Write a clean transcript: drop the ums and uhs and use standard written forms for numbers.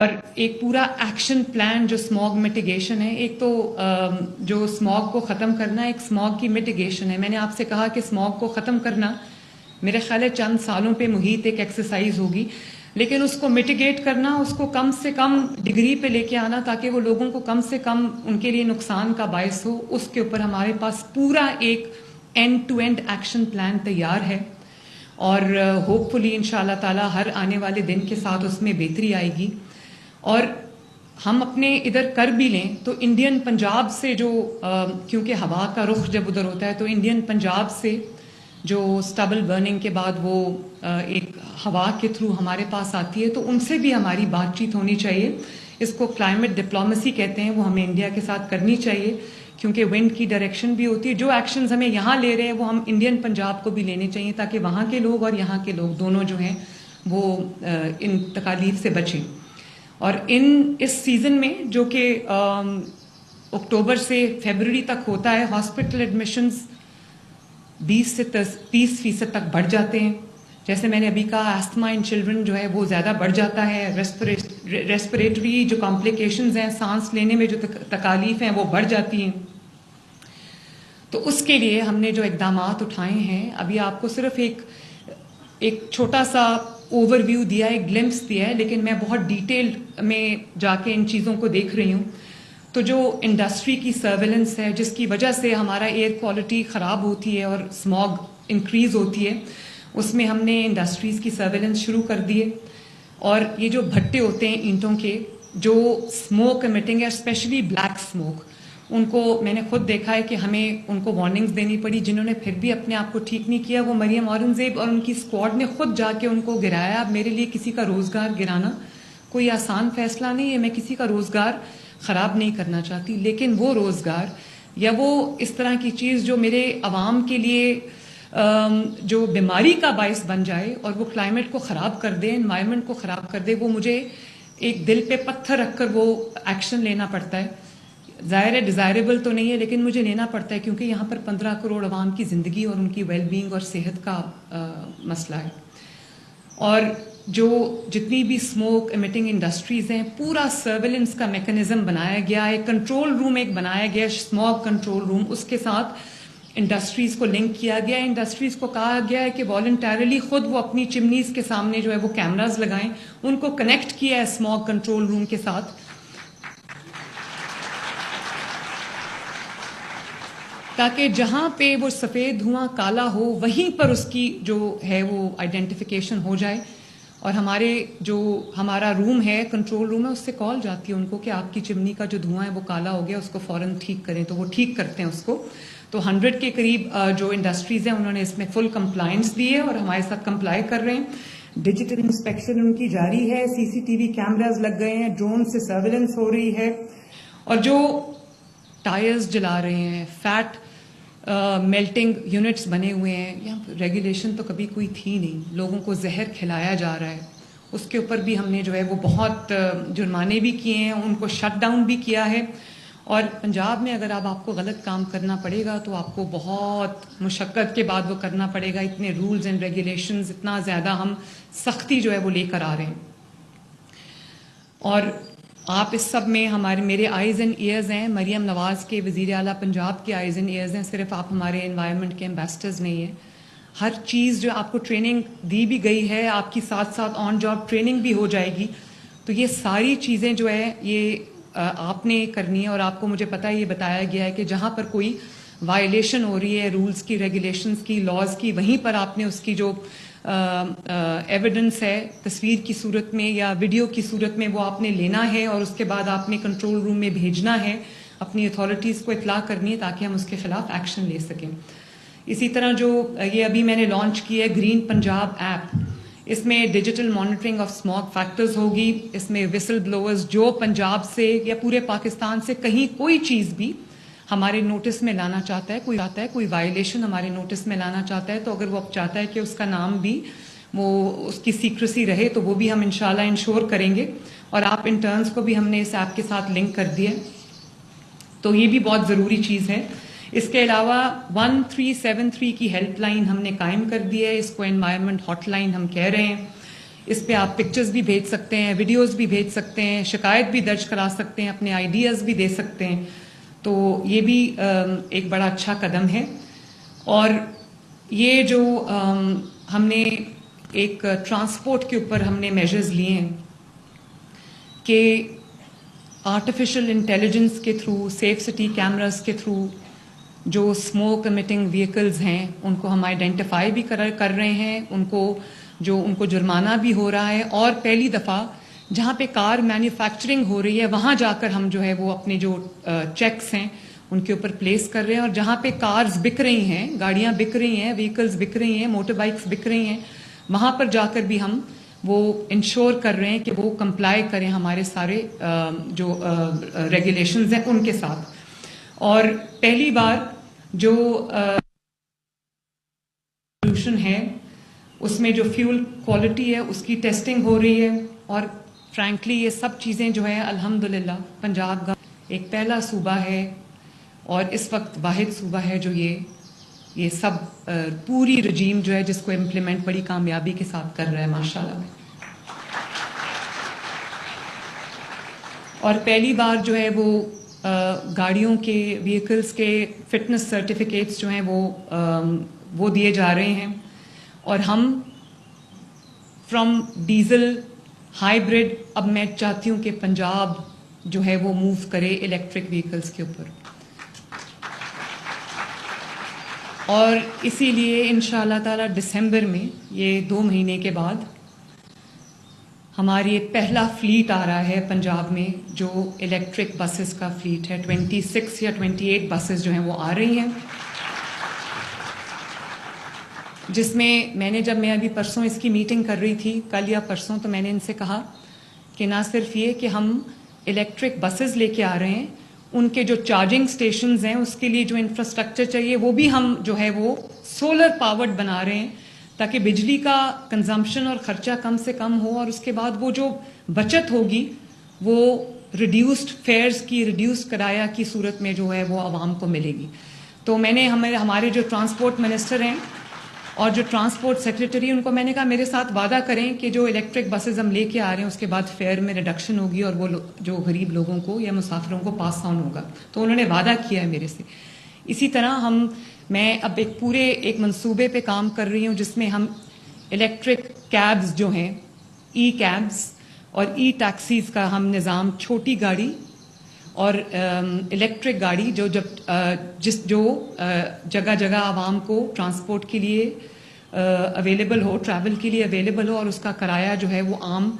اور ایک پورا ایکشن پلان جو اسموگ میٹیگیشن ہے. ایک تو جو اسموگ کو ختم کرنا ہے، ایک اسموگ کی میٹیگیشن ہے. میں نے آپ سے کہا کہ اسموگ کو ختم کرنا میرے خیال ہے چند سالوں پہ محیط ایک ایکسرسائز ہوگی، لیکن اس کو میٹیگیٹ کرنا، اس کو کم سے کم ڈگری پہ لے کے آنا تاکہ وہ لوگوں کو کم سے کم ان کے لیے نقصان کا باعث ہو، اس کے اوپر ہمارے پاس پورا ایک end to end action plan تیار ہے. اور ہوپ فلی ان شاء اللہ تعالیٰ ہر آنے والے دن کے ساتھ اس میں بہتری آئے گی. اور ہم اپنے ادھر کر بھی لیں تو انڈین پنجاب سے جو کیونکہ ہوا کا رخ جب ادھر ہوتا ہے تو انڈین پنجاب سے جو اسٹبل برننگ کے بعد وہ ایک ہوا کے تھرو ہمارے پاس آتی ہے، تو ان سے بھی ہماری بات چیت ہونی چاہیے. اس کو کلائمیٹ ڈپلومیسی کہتے ہیں، وہ ہمیں انڈیا کے ساتھ کرنی چاہیے کیونکہ ونڈ کی ڈائریکشن بھی ہوتی ہے. جو ایکشنز ہمیں یہاں لے رہے ہیں وہ ہم انڈین پنجاب کو بھی لینے چاہیے تاکہ وہاں کے لوگ اور یہاں کے لوگ دونوں جو ہیں وہ ان تکالیف سے بچیں. اور اس سیزن میں جو کہ اکتوبر سے فیبرری تک ہوتا ہے، ہاسپٹل ایڈمیشنز 20 سے 30% تک بڑھ جاتے ہیں. جیسے میں نے ابھی کہا ایستھما ان چلڈرن جو ہے وہ زیادہ بڑھ جاتا ہے. ریسپریٹری جو کمپلیکیشنز ہیں، سانس لینے میں جو تکالیف ہیں وہ بڑھ جاتی ہیں. تو اس کے لیے ہم نے جو اقدامات اٹھائے ہیں، ابھی آپ کو صرف ایک چھوٹا سا اوور ویو دیا ہے، ایک گلمپس دیا ہے، لیکن میں بہت ڈیٹیل میں جا کے ان چیزوں کو دیکھ رہی ہوں. تو جو انڈسٹری کی سرویلنس ہے جس کی وجہ سے ہمارا ایئر کوالٹی خراب ہوتی ہے اور اسموگ انکریز ہوتی ہے، اس میں ہم نے انڈسٹریز کی سرویلنس شروع کر دی ہے. اور یہ جو بھٹے ہوتے ہیں اینٹوں کے جو اسموک امیٹنگ ہے، اسپیشلی بلیک اسموک، ان کو میں نے خود دیکھا ہے کہ ہمیں ان کو وارننگز دینی پڑی. جنہوں نے پھر بھی اپنے آپ کو ٹھیک نہیں کیا وہ مریم اورنگزیب اور ان کی اسکواڈ نے خود جا کے ان کو گرایا. اب میرے لیے کسی کا روزگار گرانا کوئی آسان فیصلہ نہیں ہے، میں کسی کا روزگار خراب نہیں کرنا چاہتی، لیکن وہ روزگار یا وہ اس طرح کی چیز جو میرے عوام کے لیے جو بیماری کا باعث بن جائے اور وہ کلائمیٹ کو خراب کر دے، انوائرمنٹ کو خراب کر دے، وہ مجھے ایک دل پہ پتھر رکھ کر وہ ایکشن لینا پڑتا ہے. ظاہر ہے ڈیزائریبل تو نہیں ہے لیکن مجھے لینا پڑتا ہے کیونکہ یہاں پر 15 کروڑ عوام کی زندگی اور ان کی ویل بینگ اور صحت کا مسئلہ ہے. اور جو جتنی بھی اسموک امیٹنگ انڈسٹریز ہیں، پورا سرویلنس کا میکنزم بنایا گیا ہے، کنٹرول روم ایک بنایا گیا ہے، اسموک کنٹرول روم، اس کے ساتھ انڈسٹریز کو لنک کیا گیا ہے. انڈسٹریز کو کہا گیا ہے کہ والنٹیرلی خود وہ اپنی چمنیز کے سامنے جو ہے وہ کیمراز لگائیں. ان کو کنیکٹ کیا ہے اسموک کنٹرول روم کے ساتھ تاکہ جہاں پہ وہ سفید دھواں کالا ہو وہیں پر اس کی جو ہے وہ آئیڈینٹیفیکیشن ہو جائے. اور ہمارا روم ہے، کنٹرول روم ہے، اس سے کال جاتی ہے ان کو کہ آپ کی چمنی کا جو دھواں ہے وہ کالا ہو گیا، اس کو فوراً ٹھیک کریں. تو وہ ٹھیک کرتے ہیں اس کو. تو 100 کے قریب جو انڈسٹریز ہیں انہوں نے اس میں فل کمپلائنس دی ہے اور ہمارے ساتھ کمپلائی کر رہے ہیں. ڈیجیٹل انسپیکشن ان کی جاری ہے، CCTV کیمراز لگ گئے ہیں، ڈرون سے سرویلنس ہو رہی ہے. اور جو ٹائرز جلا رہے ہیں، فیٹ میلٹنگ یونٹس بنے ہوئے ہیں، یہاں ریگولیشن تو کبھی کوئی تھی نہیں، لوگوں کو زہر کھلایا جا رہا ہے. اس کے اوپر بھی ہم نے جو ہے وہ بہت جرمانے بھی کیے ہیں، ان کو شٹ ڈاؤن بھی کیا ہے. اور پنجاب میں اگر آپ کو غلط کام کرنا پڑے گا تو آپ کو بہت مشقت کے بعد وہ کرنا پڑے گا. اتنے رولز اینڈ ریگولیشنز، اتنا زیادہ ہم سختی جو ہے وہ لے کر آ رہے ہیں. اور آپ اس سب میں میرے آئیز اینڈ ایئرز ہیں، مریم نواز کے وزیر اعلیٰ پنجاب کے آئیز اینڈ ایئرز ہیں. صرف آپ ہمارے انوائرمنٹ کے ایمبیسڈرز نہیں ہیں. ہر چیز جو آپ کو ٹریننگ دی بھی گئی ہے، آپ کی ساتھ ساتھ آن جاب ٹریننگ بھی ہو جائے گی. تو یہ ساری چیزیں جو ہے یہ آپ نے کرنی ہے. اور آپ کو مجھے پتہ ہے، یہ بتایا گیا ہے کہ جہاں پر کوئی وائلیشن ہو رہی ہے رولز کی، ریگولیشنز کی، لاز کی، وہیں پر آپ نے اس کی جو ایویڈنس ہے تصویر کی صورت میں یا ویڈیو کی صورت میں وہ آپ نے لینا ہے اور اس کے بعد آپ نے کنٹرول روم میں بھیجنا ہے، اپنی اتھارٹیز کو اطلاع کرنی ہے تاکہ ہم اس کے خلاف ایکشن لے سکیں. اسی طرح جو یہ ابھی میں نے لانچ کی ہے گرین پنجاب ایپ، اس میں digital monitoring of smog factors ہوگی. اس میں وسل بلوورز جو پنجاب سے یا پورے پاکستان سے کہیں کوئی چیز بھی ہمارے نوٹس میں لانا چاہتا ہے، کوئی وائلیشن ہمارے نوٹس میں لانا چاہتا ہے، تو اگر وہ اب چاہتا ہے کہ اس کا نام بھی وہ اس کی سیکریسی رہے تو وہ بھی ہم انشاءاللہ انشور کریں گے. اور آپ انٹرنز کو بھی ہم نے اس ایپ کے ساتھ لنک کر دیا. تو یہ بھی بہت ضروری چیز ہے. اس کے علاوہ 1373 کی ہیلپ لائن ہم نے قائم کر دی ہے، اس کو انوائرمنٹ ہاٹ لائن ہم کہہ رہے ہیں. اس پہ آپ پکچرز بھی بھیج سکتے ہیں, ویڈیوز بھی بھیج سکتے ہیں, شکایت بھی درج کرا سکتے ہیں, اپنے آئیڈیاز بھی دے سکتے ہیں. تو یہ بھی ایک بڑا اچھا قدم ہے. اور یہ جو ہم نے ایک ٹرانسپورٹ کے اوپر ہم نے میجرز لیے ہیں کہ آرٹیفیشل انٹیلیجنس کے تھرو, سیف سٹی کیمراز کے تھرو جو اسموک امیٹنگ وہیکلز ہیں ان کو ہم آئیڈینٹیفائی بھی کر رہے ہیں, ان کو جرمانہ بھی ہو رہا ہے. اور پہلی دفعہ جہاں پہ کار مینوفیکچرنگ ہو رہی ہے وہاں جا کر ہم جو ہے وہ اپنے جو چیکس ہیں ان کے اوپر پلیس کر رہے ہیں. اور جہاں پہ کارز بک رہی ہیں, گاڑیاں بک رہی ہیں, وہیکلز بک رہی ہیں, موٹر بائکس بک رہی ہیں, وہاں پر جا کر بھی ہم وہ انشور کر رہے ہیں کہ وہ کمپلائی کریں ہمارے سارے جو ریگولیشنز ہیں ان کے ساتھ. اور پہلی بار جو پولوشن ہے اس میں جو فیول کوالٹی ہے اس کی ٹیسٹنگ ہو رہی ہے. اور فرینکلی یہ سب چیزیں جو ہے الحمدللہ پنجاب کا ایک پہلا صوبہ ہے اور اس وقت واحد صوبہ ہے جو یہ سب پوری رجیم جو ہے جس کو امپلیمنٹ بڑی کامیابی کے ساتھ کر رہا ہے ماشاءاللہ. اور پہلی بار جو ہے وہ گاڑیوں کے وہیکلز کے فٹنس سرٹیفکیٹس جو ہیں وہ دیے جا رہے ہیں. اور ہم فرام ڈیزل ہائیبرڈ اب میں چاہتی ہوں کہ پنجاب جو ہے وہ موو کرے الیکٹرک وہیکلز کے اوپر. اور اسی لیے انشاءاللہ تعالی دسمبر میں یہ 2 مہینے کے بعد ہماری پہلا فلیٹ آ رہا ہے پنجاب میں جو الیکٹرک بسز کا فلیٹ ہے. 26 یا 28 بسز جو ہیں وہ آ رہی ہیں, جس میں جب میں ابھی پرسوں اس کی میٹنگ کر رہی تھی, کل یا پرسوں, تو میں نے ان سے کہا کہ نہ صرف یہ کہ ہم الیکٹرک بسز لے کے آ رہے ہیں, ان کے جو چارجنگ سٹیشنز ہیں اس کے لیے جو انفراسٹرکچر چاہیے وہ بھی ہم جو ہے وہ سولر پاورڈ بنا رہے ہیں تاکہ بجلی کا کنزمپشن اور خرچہ کم سے کم ہو. اور اس کے بعد وہ جو بچت ہوگی وہ ریڈیوسڈ فیئرز کی, ریڈیوسڈ کرایہ کی صورت میں جو ہے وہ عوام کو ملے گی. تو میں نے ہمارے جو ٹرانسپورٹ منسٹر ہیں اور جو ٹرانسپورٹ سیکریٹری, ان کو میں نے کہا میرے ساتھ وعدہ کریں کہ جو الیکٹرک بسز ہم لے کے آ رہے ہیں اس کے بعد فیئر میں ریڈکشن ہوگی اور وہ جو غریب لوگوں کو یا مسافروں کو پاس آن ہوگا. تو انہوں نے وعدہ کیا ہے میرے سے. اسی طرح میں اب ایک منصوبے پہ کام کر رہی ہوں جس میں ہم الیکٹرک کیبز جو ہیں, ای کیبز اور ای ٹیکسیز کا ہم نظام, چھوٹی گاڑی اور الیکٹرک گاڑی جو جگہ جگہ عوام کو ٹرانسپورٹ کے لیے اویلیبل ہو, ٹریول کے لیے اویلیبل ہو, اور اس کا کرایہ جو ہے وہ عام